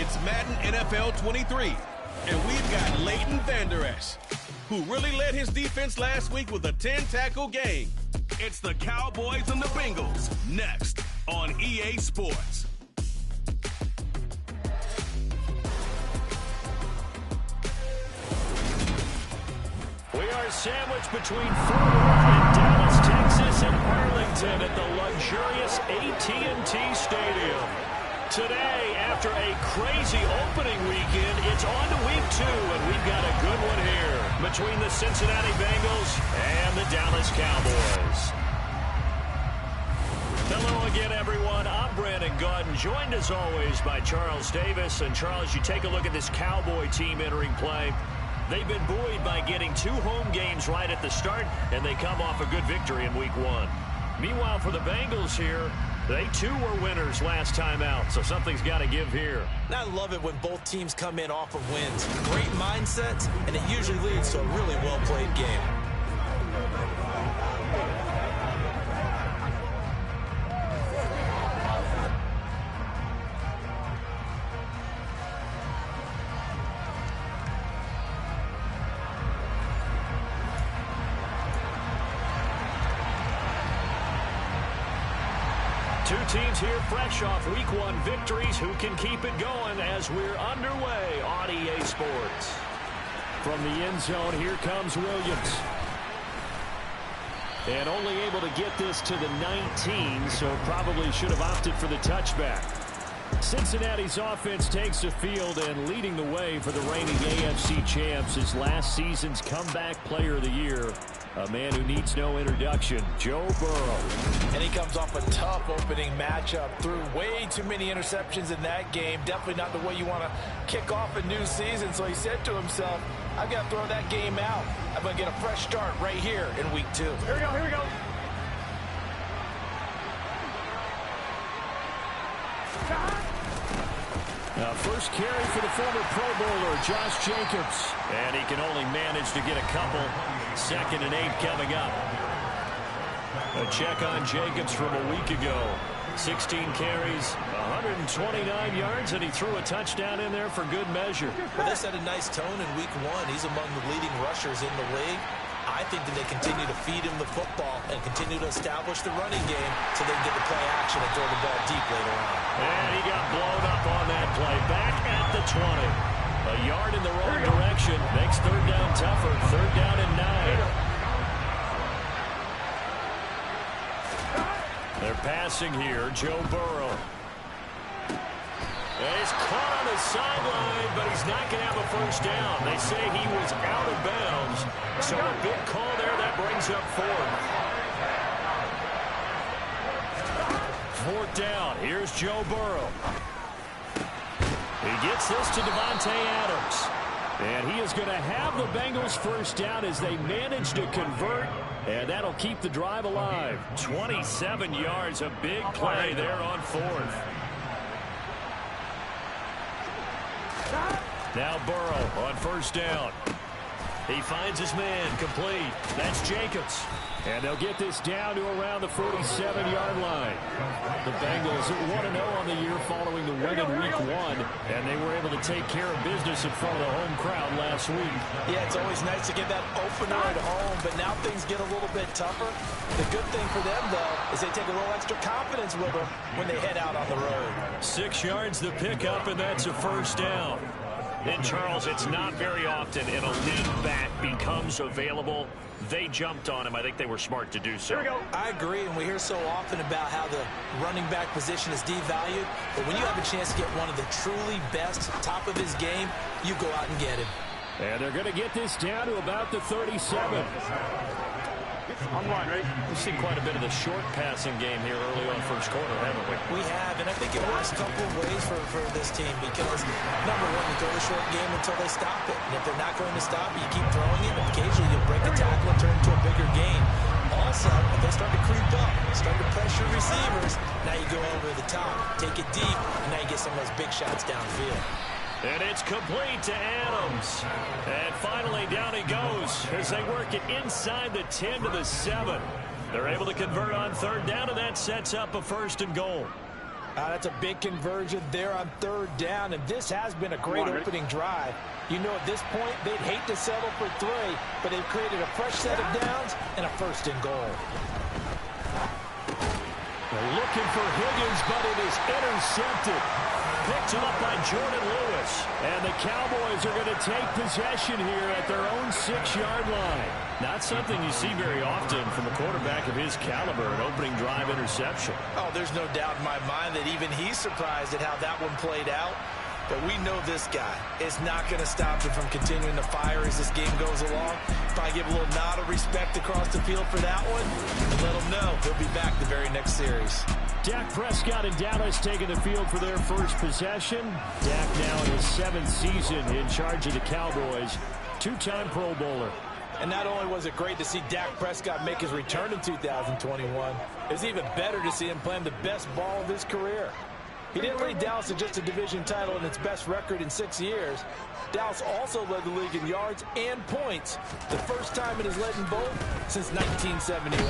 It's Madden NFL 23, and we've got Leighton Vander Esch, who really led his defense last week with a 10-tackle game. It's the Cowboys and the Bengals, next on EA Sports. We are sandwiched between Fort Worth and Dallas, Texas, and Arlington at the luxurious AT&T Stadium. Today, after a crazy opening weekend, it's on to week 2, and we've got a good one here between the Cincinnati Bengals and the Dallas Cowboys. Hello again, everyone. I'm Brandon Gaudin, joined as always by Charles Davis. And Charles, you take a look at this Cowboy team entering play. They've been buoyed by getting 2 home games right at the start, and they come off a good victory in week 1. Meanwhile, for the Bengals here, they too were winners last time out, so something's got to give here. I love it when both teams come in off of wins. Great mindsets, and it usually leads to a really well-played game. Two teams here fresh off week 1 victories. Who can keep it going as we're underway on EA Sports? From the end zone, here comes Williams. And only able to get this to the 19, so probably should have opted for the touchback. Cincinnati's offense takes the field, and leading the way for the reigning AFC champs is last season's comeback player of the year, a man who needs no introduction, Joe Burrow. And he comes off a tough opening matchup, threw way too many interceptions in that game. Definitely not the way you want to kick off a new season. So he said to himself, I've got to throw that game out. I'm going to get a fresh start right here in week 2. Here we go, here we go. First carry for the former Pro Bowler, Josh Jacobs. And he can only manage to get a couple. 2nd and 8 coming up. A check on Jacobs from a week ago. 16 carries, 129 yards, and he threw a touchdown in there for good measure. Well, this had a nice tone in week 1. He's among the leading rushers in the league. I think that they continue to feed him the football and continue to establish the running game so they can get the play action and throw the ball deep later on. And he got blown up on that play. Back at the 20. A yard in the wrong direction. Makes 3rd down tougher. 3rd down and 9. They're passing here. Joe Burrow. And he's caught on the sideline, but he's not going to have a first down. They say he was out of bounds. So a big call there. That brings up 4th. 4th down. Here's Joe Burrow. He gets this to Devontae Adams. And he is going to have the Bengals first down as they manage to convert. And that'll keep the drive alive. 27 yards, a big play there on 4th. Now Burrow on first down. He finds his man, complete. That's Jacobs. And they'll get this down to around the 47-yard line. The Bengals 1-0 on the year following the win in week 1. And they were able to take care of business in front of the home crowd last week. Yeah, it's always nice to get that opener at home, but now things get a little bit tougher. The good thing for them, though, is they take a little extra confidence with them when they head out on the road. 6 yards to pick up, and that's a first down. And, Charles, it's not very often an elite back becomes available. They jumped on him. I think they were smart to do so. Here we go. I agree, and we hear so often about how the running back position is devalued. But when you have a chance to get one of the truly best, top of his game, you go out and get him. And they're going to get this down to about the 37. On one, right? We've seen quite a bit of the short passing game here early on first quarter, haven't we? We have, and I think it works a couple of ways for this team because, number one, you throw the short game until they stop it. And if they're not going to stop it, you keep throwing it, and occasionally you'll break a tackle and turn it into a bigger gain. Also, if they start to creep up, start to pressure receivers, now you go over the top, take it deep, and now you get some of those big shots downfield. And it's complete to Adams. And finally, down he goes as they work it inside the 10 to the 7. They're able to convert on 3rd down, and that sets up a 1st and goal. That's a big conversion there on third down, and this has been a great opening drive. You know, at this point, they'd hate to settle for 3, but they've created a fresh set of downs and a first and goal. They're looking for Higgins, but it is intercepted. Picked up by Jordan Lewis. And the Cowboys are going to take possession here at their own 6-yard line. Not something you see very often from a quarterback of his caliber, an opening drive interception. Oh, there's no doubt in my mind that even he's surprised at how that one played out. But we know this guy is not going to stop him from continuing to fire as this game goes along. Probably give a little nod of respect across the field for that one, and let him know he'll be back the very next series. Dak Prescott and Dallas taking the field for their first possession. Dak now in his 7th season in charge of the Cowboys. 2-time Pro Bowler. And not only was it great to see Dak Prescott make his return in 2021, it's even better to see him playing the best ball of his career. He didn't lead Dallas to just a division title and its best record in 6 years. Dallas also led the league in yards and points, the first time it has led in both since 1971.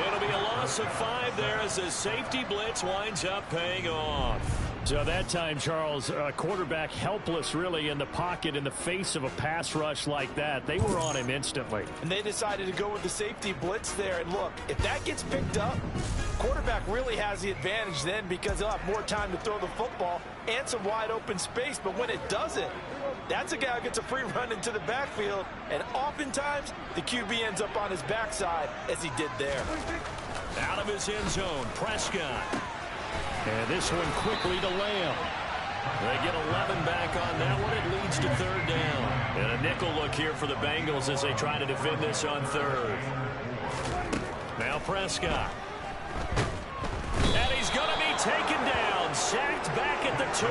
It'll be a loss of 5 there as the safety blitz winds up paying off. So that time, Charles, quarterback helpless really in the pocket in the face of a pass rush like that. They were on him instantly. And they decided to go with the safety blitz there. And look, if that gets picked up, quarterback really has the advantage then because he'll have more time to throw the football and some wide open space. But when it doesn't, that's a guy who gets a free run into the backfield. And oftentimes, the QB ends up on his backside as he did there. Out of his end zone, Prescott. And this one quickly to Lamb. They get 11 back on that one. It leads to 3rd down. And a nickel look here for the Bengals as they try to defend this on 3rd. Now Prescott. And he's going to be taken down. Sacked back at the 2.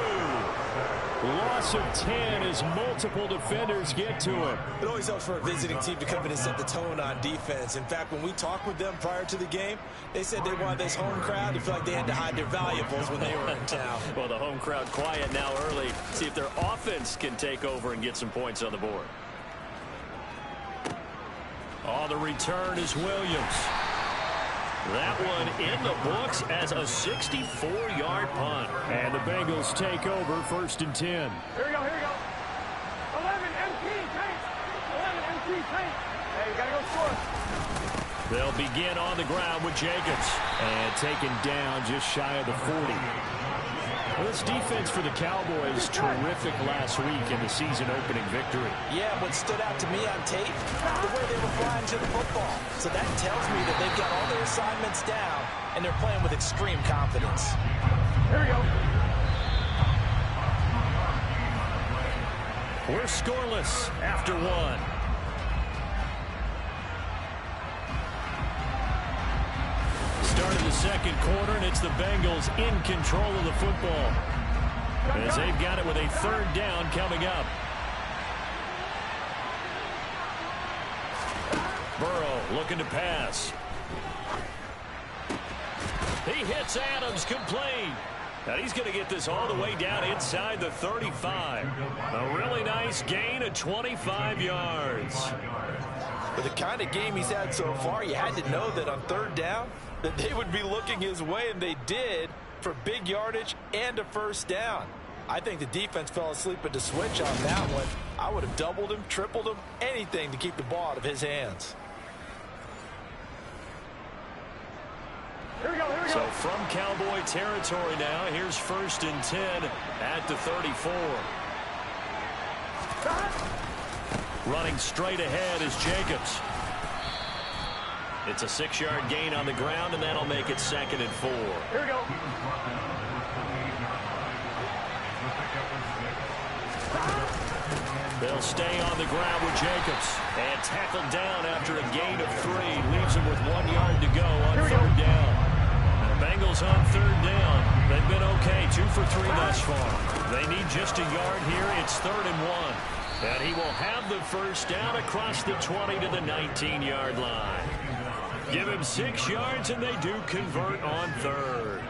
Loss of 10 as multiple defenders get to him. It always helps for a visiting team to come in and set the tone on defense. In fact, when we talked with them prior to the game, they said they wanted this home crowd to feel like they had to hide their valuables when they were in town. Well, the home crowd quiet now early. See if their offense can take over and get some points on the board. Oh, the return is Williams. That one in the books as a 64-yard punt. And the Bengals take over 1st and 10. Here we go, here we go. 11 MT tank. 11 MT tank. Hey, you got to go score. They'll begin on the ground with Jacobs. And taken down just shy of the 40. Well, this defense for the Cowboys, terrific last week in the season-opening victory. Yeah, what stood out to me on tape, the way they were flying to the football. So that tells me that they've got all their assignments down, and they're playing with extreme confidence. Here we go. We're scoreless after 1. Start of the 2nd quarter, and it's the Bengals in control of the football as they've got it with a 3rd down coming up. Burrow looking to pass. He hits Adams, complete. And he's going to get this all the way down inside the 35. A really nice gain of 25 yards. With the kind of game he's had so far, you had to know that on 3rd down, that they would be looking his way, and they did, for big yardage and a 1st down. I think the defense fell asleep at the switch on that one. I would have doubled him, tripled him, anything to keep the ball out of his hands. Here we go, here we go. So from Cowboy territory now, here's 1st and 10 at the 34. Running straight ahead is Jacobs. It's a 6-yard gain on the ground, and that'll make it 2nd and 4. Here we go. They'll stay on the ground with Jacobs. And tackled down after a gain of 3. Leaves him with 1 yard to go on 3rd down. The Bengals on 3rd down. They've been okay, 2 for 3 thus far. They need just a yard here. It's 3rd and 1. And he will have the 1st down across the 20 to the 19-yard line. Give him 6 yards, and they do convert on 3rd.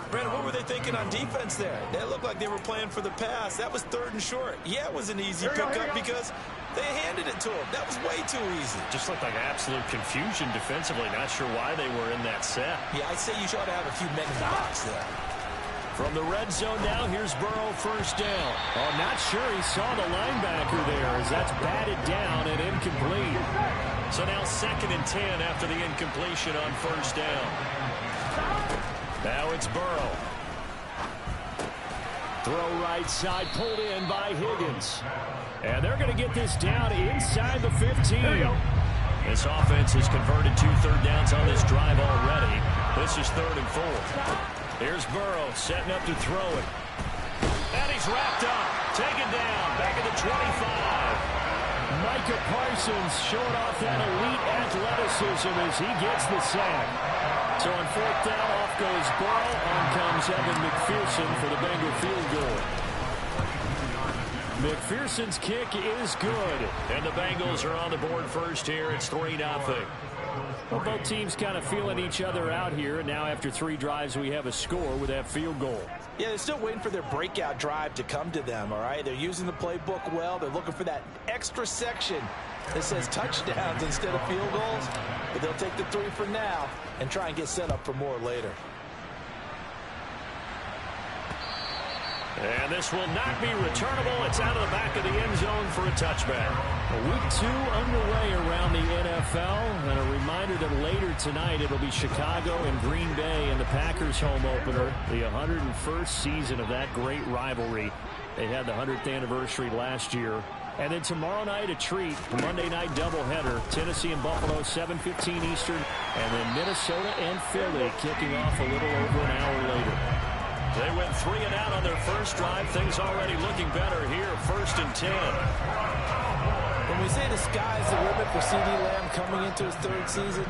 Brandon, what were they thinking on defense there? They looked like they were playing for the pass. That was 3rd and short. Yeah, it was an easy pickup because They handed it to him. That was way too easy. Just looked like absolute confusion defensively. Not sure why they were in that set. Yeah, I'd say you should have a few men in the box there. From the red zone now, here's Burrow, first down. Oh, not sure he saw the linebacker there as that's batted down and incomplete. So now 2nd and 10 after the incompletion on first down. Now it's Burrow. Throw right side, pulled in by Higgins. And they're going to get this down inside the 15. This offense has converted 2 third downs on this drive already. This is 3rd and 4. Here's Burrow setting up to throw it. And he's wrapped up. Taken down. Back at the 25. Micah Parsons showing off that elite athleticism as he gets the sack. So on 4th down, off goes Burrow. On comes Evan McPherson for the Bengal field goal. McPherson's kick is good. And the Bengals are on the board first here. It's 3-0. Well, both teams kind of feeling each other out here. And now after 3 drives, we have a score with that field goal. Yeah, they're still waiting for their breakout drive to come to them, all right? They're using the playbook well. They're looking for that extra section that says touchdowns instead of field goals. But they'll take the 3 for now and try and get set up for more later. And this will not be returnable. It's out of the back of the end zone for a touchback. Week 2 underway around the NFL. And a reminder that later tonight it'll be Chicago and Green Bay in the Packers home opener. The 101st season of that great rivalry. They had the 100th anniversary last year. And then tomorrow night a treat. Monday night doubleheader. Tennessee and Buffalo 7:15 Eastern. And then Minnesota and Philly kicking off a little over an hour later. They went 3 and out on their first drive. Things already looking better here. 1st and 10. When we say the sky's the limit for C.D. Lamb coming into his 3rd season,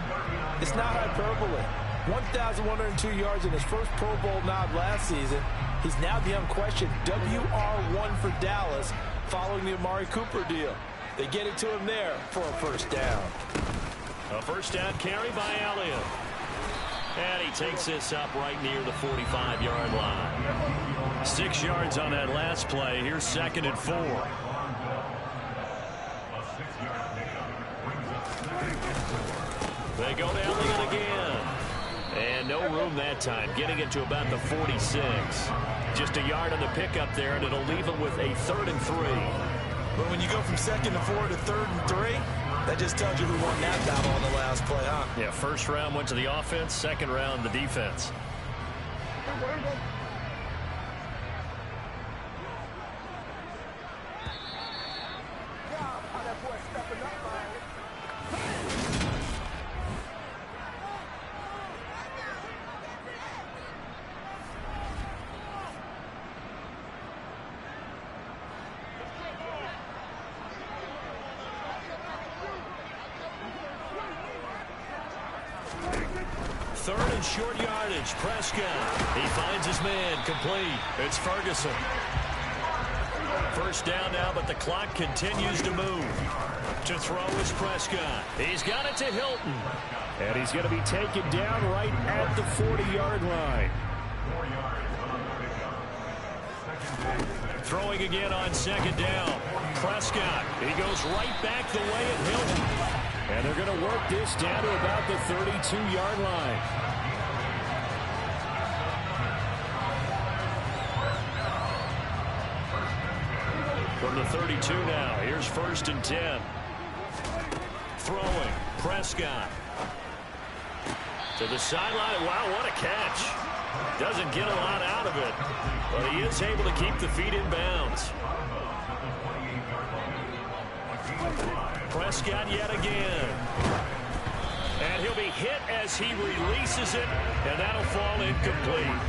it's not hyperbole. 1,102 yards in his first Pro Bowl nod last season. He's now the unquestioned WR1 for Dallas following the Amari Cooper deal. They get it to him there for a first down. A first down carry by Elliott. And he takes this up right near the 45-yard line. 6 yards on that last play. Here's 2nd and 4. They go to Elliott again. And no room that time. Getting it to about the 46. Just a yard on the pickup there, and it'll leave him with a 3rd and 3. But when you go from 2nd and 4 to 3rd and 3, that just tells you who won that battle on the last play, huh? Yeah, 1st round went to the offense, 2nd round the defense. Short yardage. Prescott. He finds his man. Complete. It's Ferguson. First down now, but the clock continues to move. To throw is Prescott. He's got it to Hilton. And he's going to be taken down right at the 40-yard line. Throwing again on 2nd down. Prescott. He goes right back the way of Hilton. And they're going to work this down to about the 32-yard line. From the 32 now, here's 1st and 10. Throwing, Prescott. To the sideline. Wow, what a catch. Doesn't get a lot out of it, but he is able to keep the feet in bounds. Prescott yet again. And he'll be hit as he releases it, and that'll fall incomplete.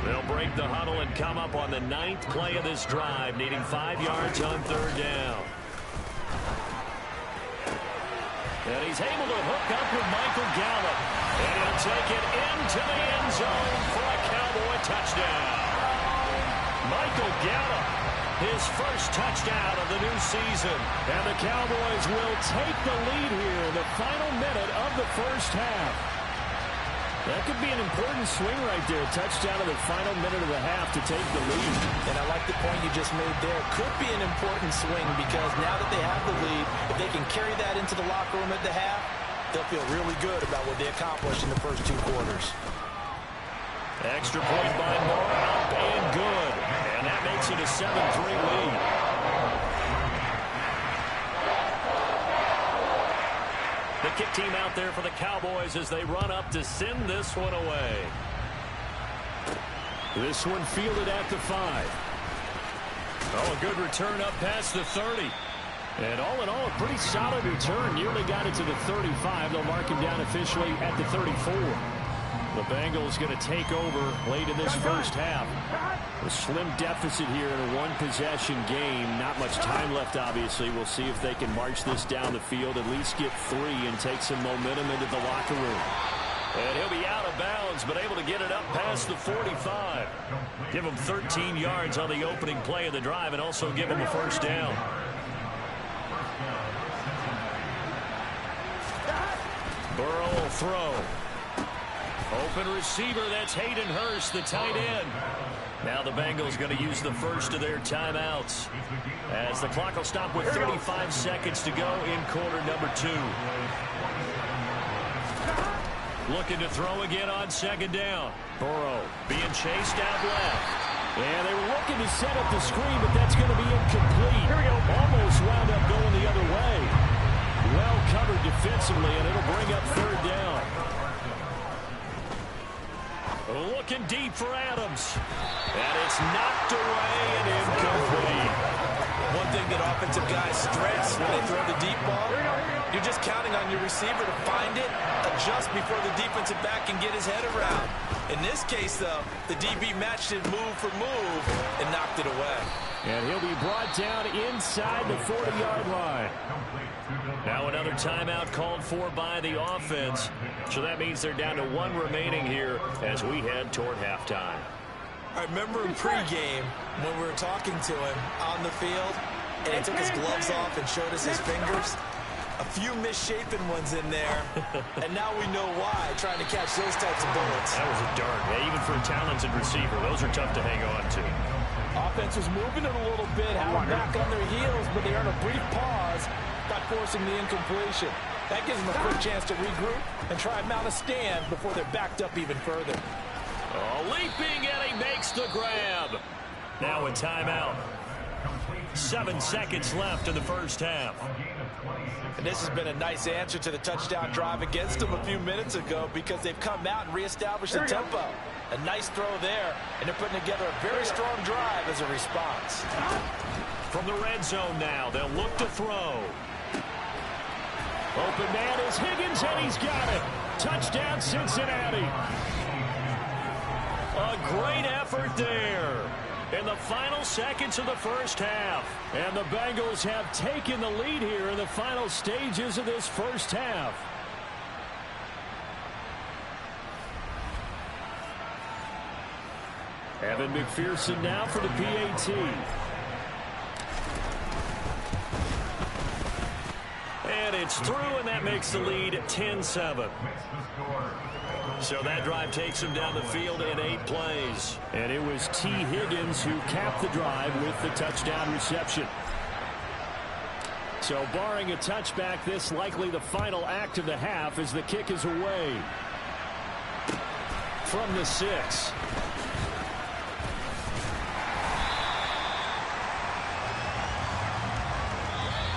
They'll break the huddle and come up on the 9th play of this drive, needing 5 yards on 3rd down. And he's able to hook up with Michael Gallup. And he'll take it into the end zone for a Cowboy touchdown. Michael Gallup, his first touchdown of the new season. And the Cowboys will take the lead here in the final minute of the first half. That could be an important swing right there. Touchdown in the final minute of the half to take the lead. And I like the point you just made there. Could be an important swing because now that they have the lead, if they can carry that into the locker room at the half, they'll feel really good about what they accomplished in the first 2 quarters. Extra point by Moore, up and good. And that makes it a 7-3 lead. The kick team out there for the Cowboys as they run up to send this one away. This one fielded at the 5. Oh, a good return up past the 30. And all in all, a pretty solid return. Nearly got it to the 35. They'll mark him down officially at the 34. The Bengals going to take over late in this first half. A slim deficit here in a one-possession game. Not much time left, obviously. We'll see if they can march this down the field, at least get 3 and take some momentum into the locker room. And he'll be out of bounds, but able to get it up past the 45. Give him 13 yards on the opening play of the drive and also give him a first down. Burrow will throw. Open receiver, that's Hayden Hurst, the tight end. Now the Bengals going to use the first of their timeouts as the clock will stop with 35 seconds to go in quarter number 2. Looking to throw again on second down. Burrow being chased out left. And they were looking to set up the screen, but that's going to be incomplete. Almost wound up going the other way. Well covered defensively, and it'll bring up third down. Looking deep for Adams. And it's knocked away and incomplete. One thing that offensive guys stress when they throw the deep ball, you're just counting on your receiver to find it, adjust before the defensive back can get his head around. In this case, though, the DB matched it move for move and knocked it away. And he'll be brought down inside the 40-yard line. Now another timeout called for by the offense. So that means they're down to 1 remaining here as we head toward halftime. I remember in pregame when we were talking to him on the field, and he took his gloves off and showed us his fingers. A few misshapen ones in there, and now we know why, trying to catch those types of bullets. That was a dart. Yeah, even for a talented receiver, those are tough to hang on to. Offense was moving it a little bit, having back on their heels, but they earned a brief pause by forcing the incompletion. That gives them a quick chance to regroup and try and mount a stand before they're backed up even further. Oh, leaping, and he makes the grab. Now a timeout. 7 seconds left in the first half. And this has been a nice answer to the touchdown drive against them a few minutes ago because they've come out and reestablished the tempo. A nice throw there, and they're putting together a very strong drive as a response. From the red zone now, they'll look to throw. Open man is Higgins, and he's got it. Touchdown, Cincinnati. A great effort there in the final seconds of the first half. And the Bengals have taken the lead here in the final stages of this first half. Evan McPherson now for the PAT. And it's through, and that makes the lead 10-7. So that drive takes him down the field in 8 plays. And it was T. Higgins who capped the drive with the touchdown reception. So barring a touchback, this likely the final act of the half as the kick is away. From the 6.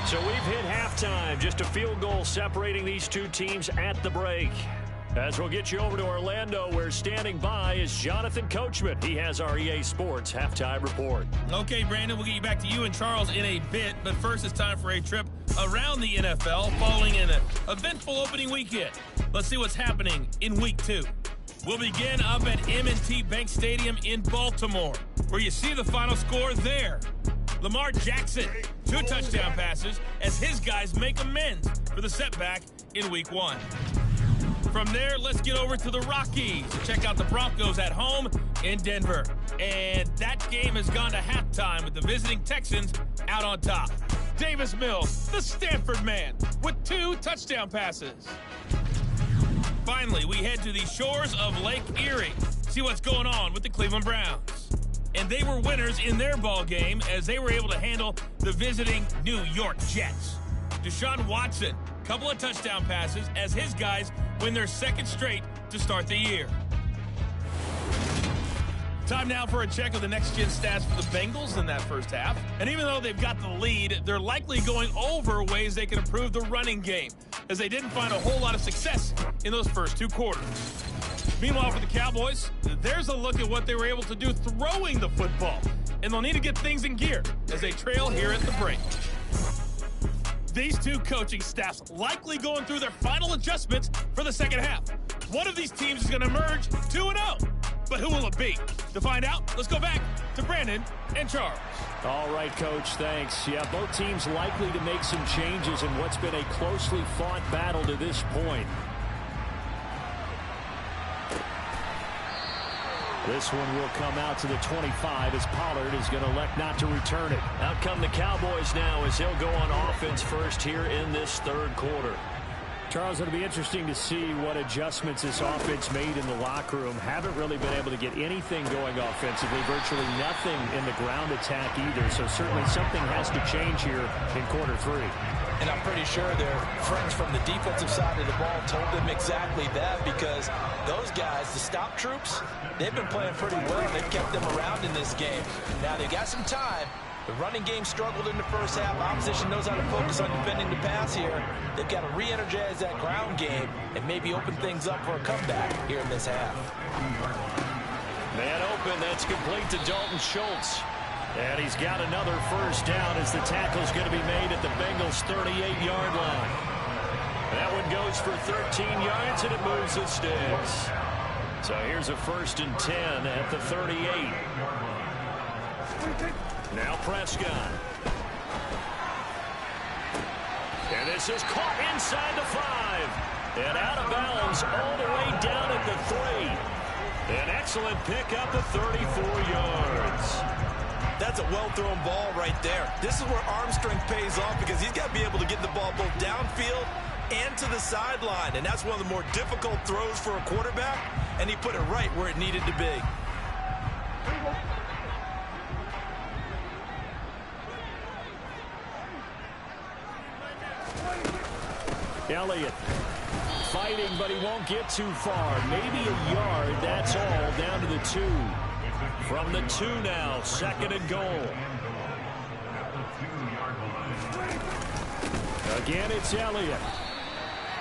So we've hit halftime. Just a field goal separating these two teams at the break. As we'll get you over to Orlando, where standing by is Jonathan Coachman. He has our EA Sports halftime report. Okay, Brandon, we'll get you back to you and Charles in a bit. But first, it's time for a trip around the NFL following an eventful opening weekend. Let's see what's happening in Week 2. We'll begin up at M&T Bank Stadium in Baltimore, where you see the final score there. Lamar Jackson, 2 touchdown passes as his guys make amends for the setback in Week 1. From there, let's get over to the Rockies to check out the Broncos at home in Denver. And that game has gone to halftime with the visiting Texans out on top. Davis Mills, the Stanford man, with 2 touchdown passes. Finally, we head to the shores of Lake Erie. See what's going on with the Cleveland Browns. And they were winners in their ball game as they were able to handle the visiting New York Jets. Deshaun Watson, couple of touchdown passes as his guys win their second straight to start the year. Time now for a check of the next-gen stats for the Bengals in that first half. And even though they've got the lead, they're likely going over ways they can improve the running game, as they didn't find a whole lot of success in those first two quarters. Meanwhile, for the Cowboys, there's a look at what they were able to do throwing the football. And they'll need to get things in gear as they trail here at the break. These two coaching staffs likely going through their final adjustments for the second half. One of these teams is going to emerge 2-0. But who will it be? To find out, let's go back to Brandon and Charles. All right, Coach, thanks. Yeah, both teams likely to make some changes in what's been a closely fought battle to this point. This one will come out to the 25 as Pollard is going to elect not to return it. Out come the Cowboys now as they'll go on offense first here in this third quarter. Charles, it'll be interesting to see what adjustments this offense made in the locker room. Haven't really been able to get anything going offensively, virtually nothing in the ground attack either. So certainly something has to change here in quarter three. And I'm pretty sure their friends from the defensive side of the ball told them exactly that, because those guys, the stop troops, they've been playing pretty well. They've kept them around in this game. Now they've got some time. The running game struggled in the first half. Opposition knows how to focus on defending the pass here. They've got to re-energize that ground game and maybe open things up for a comeback here in this half. Man open, that's complete to Dalton Schultz. And he's got another first down as the tackle's going to be made at the Bengals' 38-yard line. That one goes for 13 yards, and it moves the sticks. So here's a 1st and 10 at the 38. Now Prescott. And this is caught inside the 5. And out of bounds all the way down at the 3. An excellent pickup of 34 yards. That's a well-thrown ball right there. This is where arm strength pays off, because he's got to be able to get the ball both downfield and to the sideline. And that's one of the more difficult throws for a quarterback. And he put it right where it needed to be. Elliott fighting, but he won't get too far. Maybe a yard, that's all, down to the 2. From the 2 now, 2nd and goal. Again, it's Elliott.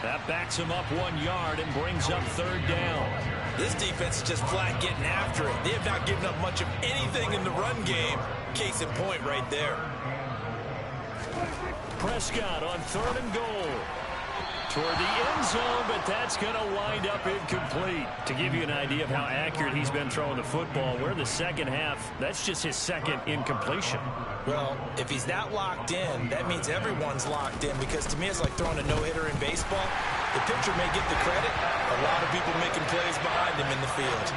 That backs him up 1 yard and brings up 3rd down. This defense is just flat getting after it. They have not given up much of anything in the run game. Case in point right there. Prescott on 3rd and goal. Toward the end zone, but that's going to wind up incomplete. To give you an idea of how accurate he's been throwing the football, we're in the second half. That's just his second incompletion. Well, if he's not locked in, that means everyone's locked in, because to me it's like throwing a no-hitter in baseball. The pitcher may get the credit. A lot of people making plays behind him in the field.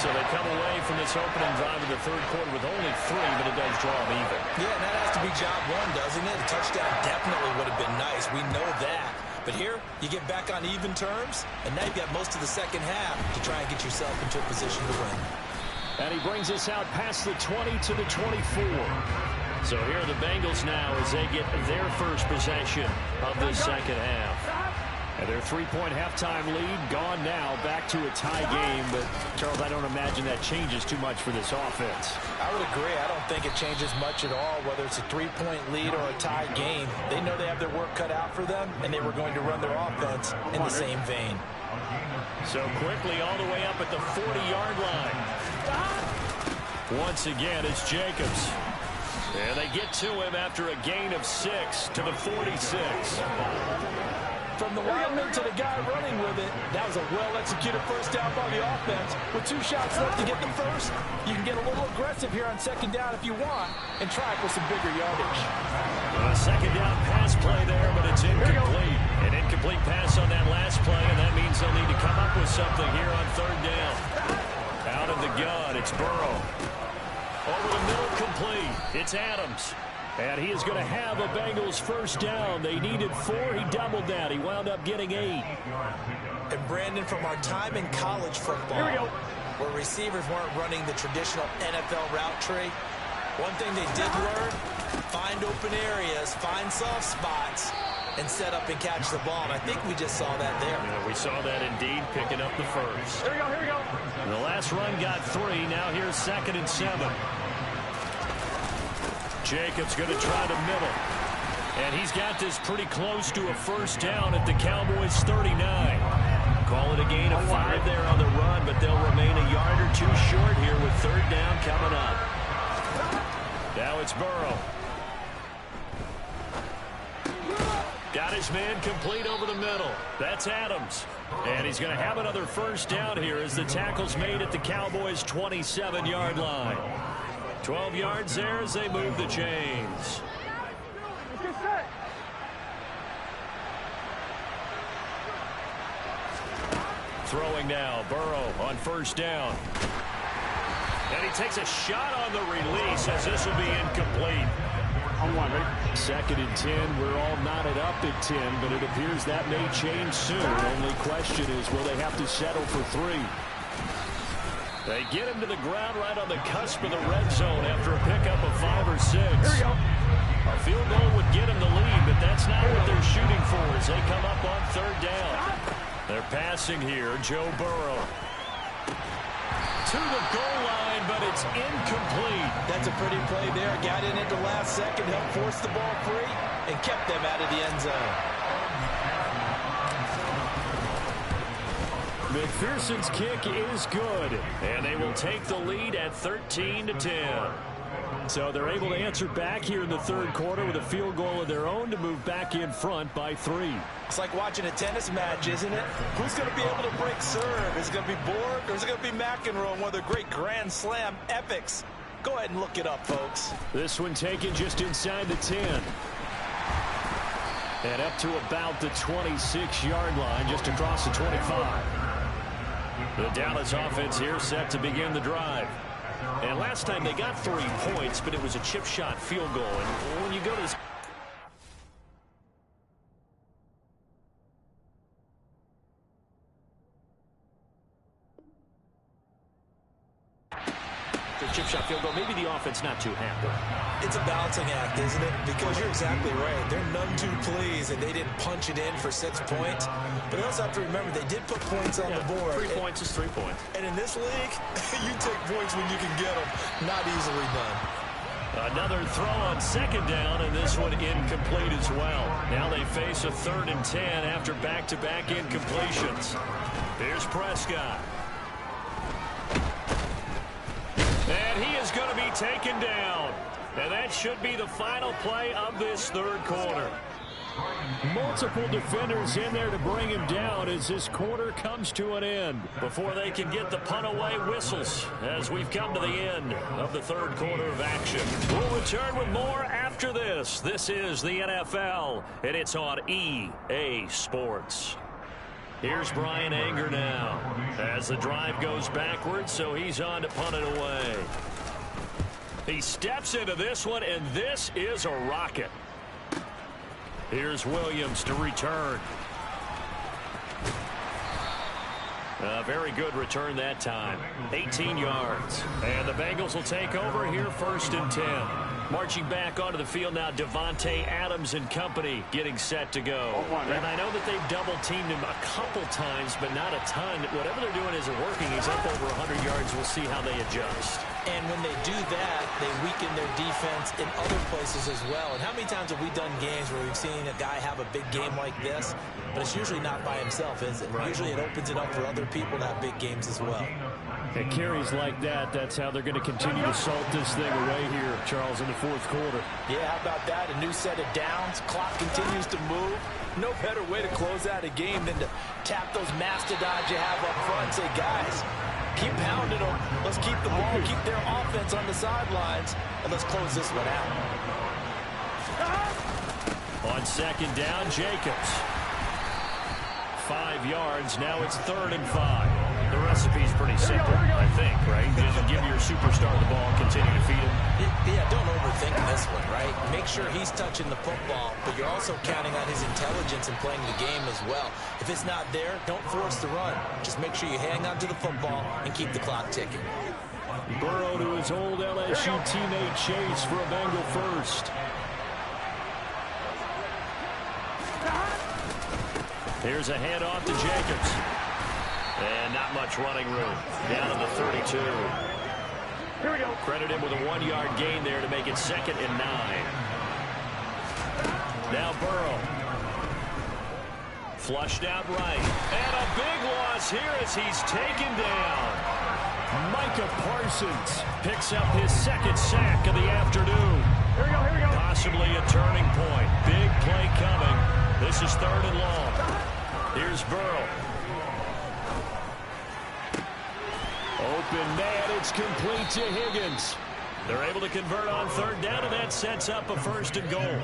So they come away from this opening drive in the third quarter with only 3, but it does draw them even. Yeah, and that has to be job one, doesn't it? A touchdown definitely would have been nice. We know that. But here, you get back on even terms, and now you've got most of the second half to try and get yourself into a position to win. And he brings us out past the 20 to the 24. So here are the Bengals now as they get their first possession of the second half. And their 3-point halftime lead gone now, back to a tie game. But, Charles, I don't imagine that changes too much for this offense. I would agree. I don't think it changes much at all, whether it's a 3-point lead or a tie game. They know they have their work cut out for them, and they were going to run their offense in the same vein. So quickly all the way up at the 40-yard line. Once again, it's Jacobs. And they get to him after a gain of 6 to the 46. From the lineman to the guy running with it, that was a well-executed first down by the offense. With 2 shots left to get the first, you can get a little aggressive here on second down if you want and try for some bigger yardage. A second down pass play there, but it's incomplete. An incomplete pass on that last play, and that means they'll need to come up with something here on third down. Out of the gun, it's Burrow. Over the middle, complete. It's Adams. And he is going to have a Bengals first down. They needed 4. He doubled that. He wound up getting 8. And Brandon, from our time in college football, where receivers weren't running the traditional NFL route tree, one thing they did learn, find open areas, find soft spots, and set up and catch the ball. And I think we just saw that there. Yeah, we saw that indeed, picking up the first. Here we go. And the last run got 3. Now here's 2nd and 7. Jacobs going to try the middle. And he's got this pretty close to a first down at the Cowboys 39. Call it a gain of 5 there on the run, but they'll remain a yard or 2 short here with 3rd down coming up. Now it's Burrow. Got his man complete over the middle. That's Adams. And he's going to have another first down here as the tackle's made at the Cowboys' 27-yard line. 12 yards there as they move the chains. Throwing now, Burrow on first down. And he takes a shot on the release as this will be incomplete. 2nd and 10. We're all knotted up at 10, but it appears that may change soon. Only question is, will they have to settle for 3? They get him to the ground right on the cusp of the red zone after a pickup of 5 or 6. Here we go. A field goal would get him the lead, but that's not what they're shooting for as they come up on 3rd down. They're passing here, Joe Burrow. To the goal line, but it's incomplete. That's a pretty play there. Got in at the last second, helped force the ball free, and kept them out of the end zone. McPherson's kick is good, and they will take the lead at 13-10. So they're able to answer back here in the 3rd quarter with a field goal of their own to move back in front by 3. It's like watching a tennis match, isn't it? Who's going to be able to break serve? Is it going to be Borg or is it going to be McEnroe, one of the great Grand Slam epics? Go ahead and look it up, folks. This one taken just inside the 10. And up to about the 26-yard line, just across the 25. The Dallas offense here set to begin the drive. And last time they got 3 points, but it was a chip shot field goal. And when you go to this... chip shot field goal, maybe the offense not too happy. It's a balancing act, isn't it? Because you're exactly right. They're none too pleased, and they didn't punch it in for 6 points. But they also have to remember they did put points on the board. 3 points is 3 points. And in this league, you take points when you can get them. Not easily done. Another throw on 2nd down, and this one incomplete as well. Now they face a 3rd and 10 after back-to-back incompletions. Here's Prescott. And he is going to be taken down. And that should be the final play of this 3rd quarter. Multiple defenders in there to bring him down as this quarter comes to an end. Before they can get the punt away whistles as we've come to the end of the 3rd quarter of action. We'll return with more after this. This is the NFL, and it's on EA Sports. Here's Brian Anger now as the drive goes backwards, so he's on to punt it away. He steps into this one, and this is a rocket. Here's Williams to return. A very good return that time. 18 yards. And the Bengals will take over here 1st and 10. Marching back onto the field now, Devontae Adams and company getting set to go. And I know that they've double-teamed him a couple times, but not a ton. Whatever they're doing isn't working. He's up over 100 yards. We'll see how they adjust. And when they do that, they weaken their defense in other places as well. And how many times have we done games where we've seen a guy have a big game like this, but it's usually not by himself, is it? Right. Usually it opens it up for other people to have big games as well. It carries like that. That's how they're going to continue to salt this thing away here, Charles, in the 4th quarter. Yeah, how about that? A new set of downs. Clock continues to move. No better way to close out a game than to tap those mastodons you have up front and say, guys, keep pounding them. Let's keep the ball, keep their offense on the sidelines, and let's close this one out. On 2nd down, Jacobs. 5 yards. Now it's 3rd and 5. The recipe's pretty simple, I think, right? Just give your superstar the ball, continue to feed him. Yeah, don't overthink this one, right? Make sure he's touching the football, but you're also counting on his intelligence in playing the game as well. If it's not there, don't force the run. Just make sure you hang on to the football and keep the clock ticking. Burrow to his old LSU teammate Chase for a Bengal first. Here's a handoff to Jacobs. And not much running room. Down to the 32. Here we go. Credit him with a 1-yard gain there to make it 2nd and 9. Now Burrow. Flushed out right. And a big loss here as he's taken down. Micah Parsons picks up his 2nd sack of the afternoon. Here we go, here we go. Possibly a turning point. Big play coming. This is 3rd and long. Here's Burrow. Open man, it's complete to Higgins. They're able to convert on 3rd down, and that sets up a 1st and goal.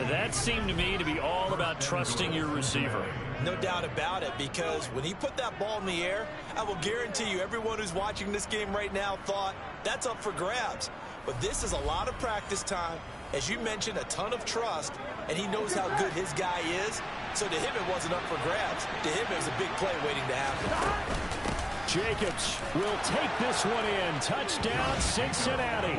That seemed to me to be all about trusting your receiver. No doubt about it, because when he put that ball in the air, I will guarantee you everyone who's watching this game right now thought that's up for grabs. But this is a lot of practice time. As you mentioned, a ton of trust, and he knows how good his guy is. So to him, it wasn't up for grabs. To him, it was a big play waiting to happen. Jacobs will take this one in. Touchdown, Cincinnati.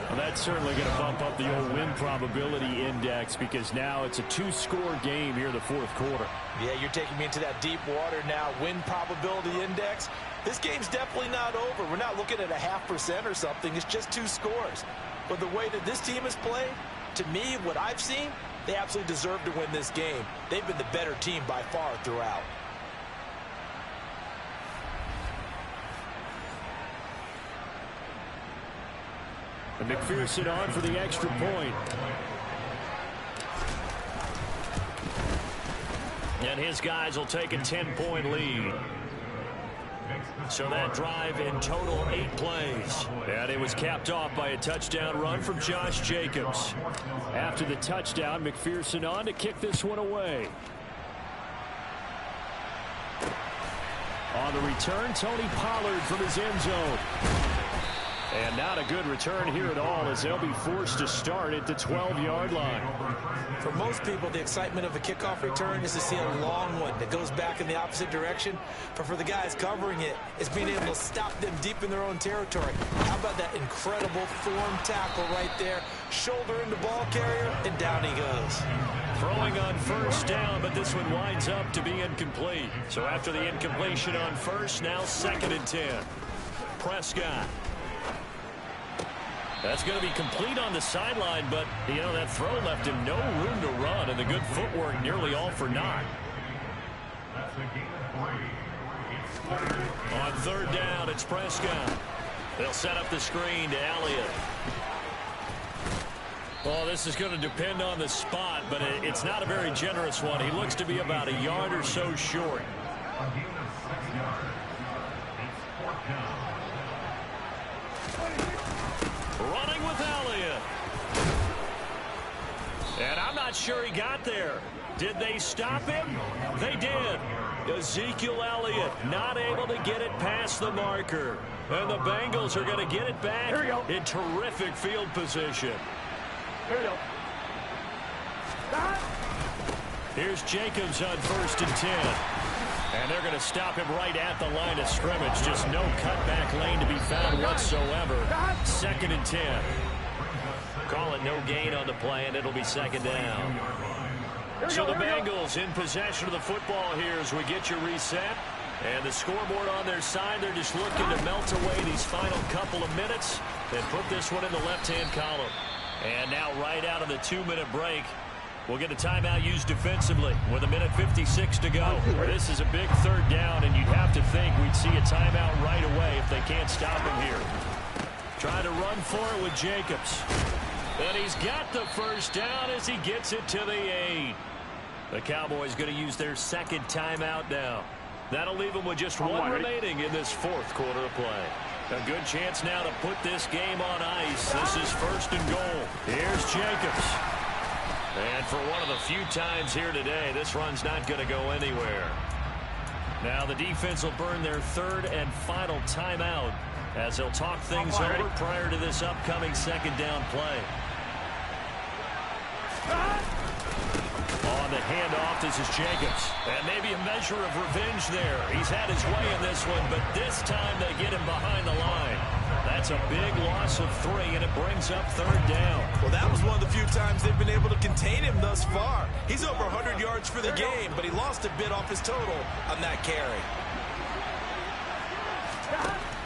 Well, that's certainly going to bump up the old win probability index because now it's a 2-score game here in the 4th quarter. Yeah, you're taking me into that deep water now. Win probability index. This game's definitely not over. We're not looking at a 0.5% or something. It's just 2 scores. But the way that this team has played, to me, what I've seen, they absolutely deserve to win this game. They've been the better team by far throughout. And McPherson on for the extra point. And his guys will take a 10-point lead. So that drive in total 8 plays. And it was capped off by a touchdown run from Josh Jacobs. After the touchdown, McPherson on to kick this one away. On the return, Tony Pollard from his end zone. And not a good return here at all as they'll be forced to start at the 12-yard line. For most people, the excitement of a kickoff return is to see a long one that goes back in the opposite direction. But for the guys covering it, it's being able to stop them deep in their own territory. How about that incredible form tackle right there? Shoulder into ball carrier, and down he goes. Throwing on 1st down, but this one winds up to be incomplete. So after the incompletion on 1st, now 2nd and 10. Prescott. That's going to be complete on the sideline, but, you know, that throw left him no room to run, and the good footwork nearly all for naught. On 3rd down, it's Prescott. They'll set up the screen to Elliott. Well, this is going to depend on the spot, but it's not a very generous one. He looks to be about a yard or so short. Running with Elliott. And I'm not sure he got there. Did they stop him? They did. Ezekiel Elliott not able to get it past the marker. And the Bengals are going to get it back in terrific field position. Here we go. Here's Jacobs on 1st and 10. And they're going to stop him right at the line of scrimmage. Just no cutback lane to be found whatsoever. 2nd and 10. Call it no gain on the play, and it'll be 2nd down. So the Bengals in possession of the football here as we get you reset. And the scoreboard on their side, they're just looking to melt away these final couple of minutes and put this one in the left-hand column. And now right out of the 2-minute break, we'll get a timeout used defensively with 1:56 to go. This is a big 3rd down, and you'd have to think we'd see a timeout right away if they can't stop him here. Trying to run for it with Jacobs. And he's got the 1st down as he gets it to the 8. The Cowboys going to use their 2nd timeout now. That'll leave them with just 1 remaining in this 4th quarter of play. A good chance now to put this game on ice. This is 1st and goal. Here's Jacobs. And for one of the few times here today, this run's not going to go anywhere. Now the defense will burn their third and final timeout as they'll talk things over prior to this upcoming second down play. On the handoff, this is Jacobs. And maybe a measure of revenge there. He's had his way in this one, but this time they get him behind the line. That's a big loss of 3, and it brings up third down. Well, that was one of the few times they've been able to contain him thus far. He's over 100 yards for the game, but he lost a bit off his total on that carry.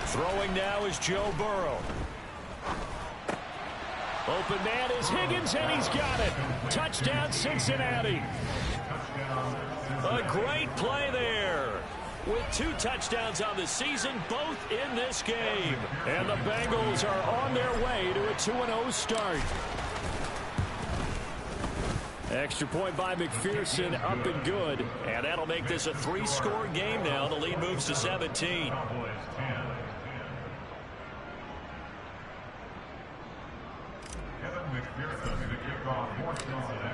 Throwing now is Joe Burrow. Open man is Higgins, and he's got it. Touchdown, Cincinnati. A great play there. With 2 touchdowns on the season, both in this game. And the Bengals are on their way to a 2-0 start. Extra point by McPherson, up and good. And that'll make this a 3-score game now. The lead moves to 17.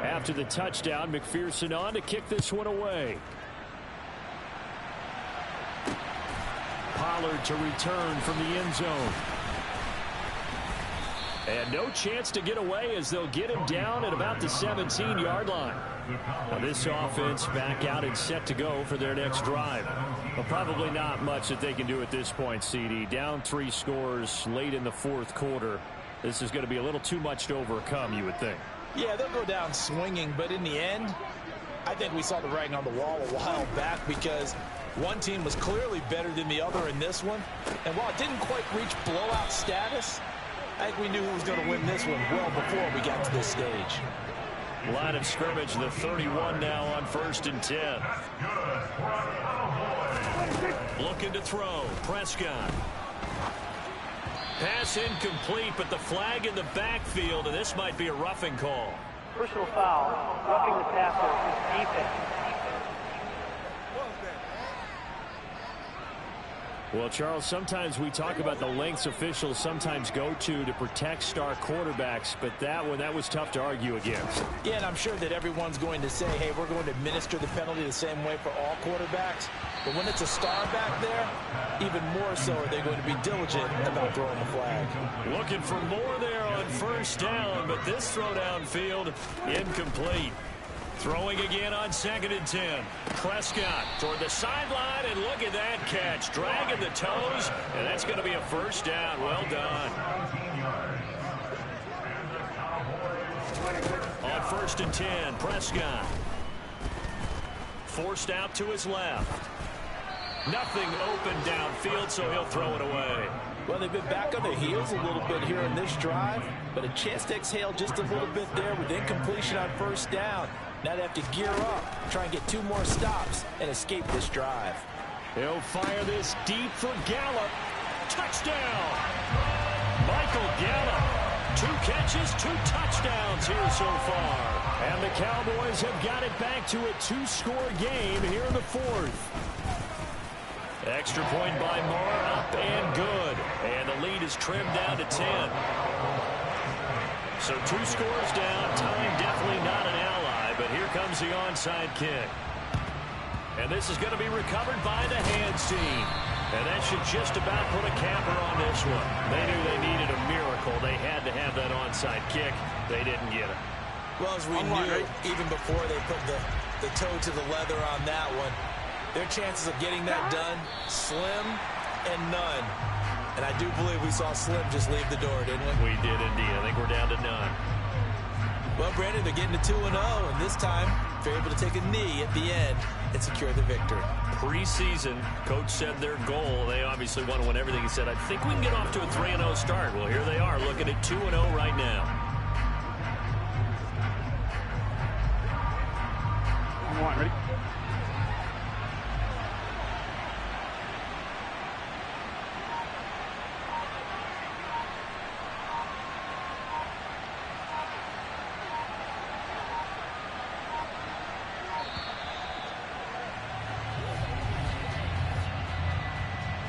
After the touchdown, McPherson on to kick this one away. Pollard to return from the end zone. And no chance to get away as they'll get him down at about the 17-yard line. Now this offense back out and set to go for their next drive. Well, probably not much that they can do at this point, CD. Down 3 scores late in the fourth quarter. This is going to be a little too much to overcome, you would think. Yeah, they'll go down swinging, but in the end, I think we saw the writing on the wall a while back because one team was clearly better than the other in this one. And while it didn't quite reach blowout status, I think we knew who was going to win this one well before we got to this stage. Line of scrimmage, the 31 now on 1st and 10. Looking to throw. Prescott. Pass incomplete, but the flag in the backfield, and this might be a roughing call. Personal foul, roughing the passer, defense. Well, Charles, sometimes we talk about the lengths officials sometimes go to protect star quarterbacks, but that one, that was tough to argue against. Yeah, and I'm sure that everyone's going to say, hey, we're going to administer the penalty the same way for all quarterbacks. But when it's a star back there, even more so are they going to be diligent about throwing the flag. Looking for more there on 1st down, but this throw downfield incomplete. Throwing again on 2nd and 10. Prescott toward the sideline, and look at that catch. Dragging the toes, and that's going to be a 1st down. Well done. On 1st and 10, Prescott. Forced out to his left. Nothing open downfield, so he'll throw it away. Well, they've been back on their heels a little bit here in this drive, but a chance to exhale just a little bit there with incompletion on 1st down. Now they have to gear up, try and get 2 more stops, and escape this drive. He'll fire this deep for Gallup. Touchdown! Michael Gallup. 2 catches, 2 touchdowns here so far. And the Cowboys have got it back to a 2-score game here in the 4th. Extra point by Moore, up and good. And the lead is trimmed down to 10. So 2 scores down, time definitely not an ally, but here comes the onside kick. And this is going to be recovered by the hands team. And that should just about put a capper on this one. They knew they needed a miracle. They had to have that onside kick. They didn't get it. Well, as we knew, even before they put the toe to the leather on that one, their chances of getting that done, slim and none. And I do believe we saw Slim just leave the door, didn't we? We did indeed. I think we're down to none. Well, Brandon, they're getting to 2-0, and this time they're able to take a knee at the end and secure the victory. Preseason, coach said their goal, they obviously want to win everything. He said, I think we can get off to a 3-0 start. Well, here they are looking at 2-0 right now. Come on, ready?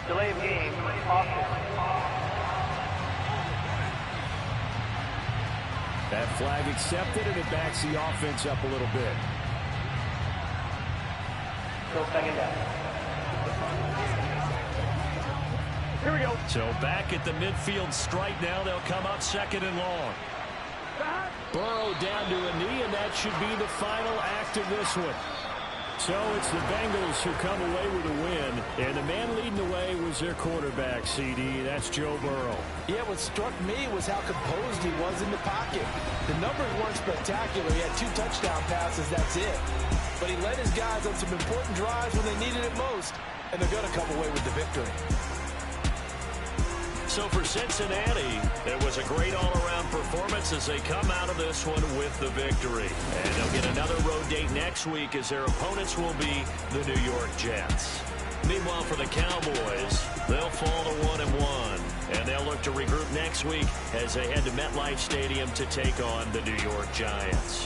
Delay of game, offense. That flag accepted, and it backs the offense up a little bit. Still 2nd down. Here we go. So back at the midfield stripe now. They'll come up 2nd and long. Burrow down to a knee, and that should be the final act of this one. So it's the Bengals who come away with a win, and the man leading the way was their quarterback, CD. That's Joe Burrow. Yeah, what struck me was how composed he was in the pocket. The numbers weren't spectacular. He had 2 touchdown passes, that's it. But he led his guys on some important drives when they needed it most, and they're going to come away with the victory. So for Cincinnati, it was a great all-around performance as they come out of this one with the victory. And they'll get another road date next week as their opponents will be the New York Jets. Meanwhile, for the Cowboys, they'll fall to 1-1. And they'll look to regroup next week as they head to MetLife Stadium to take on the New York Giants.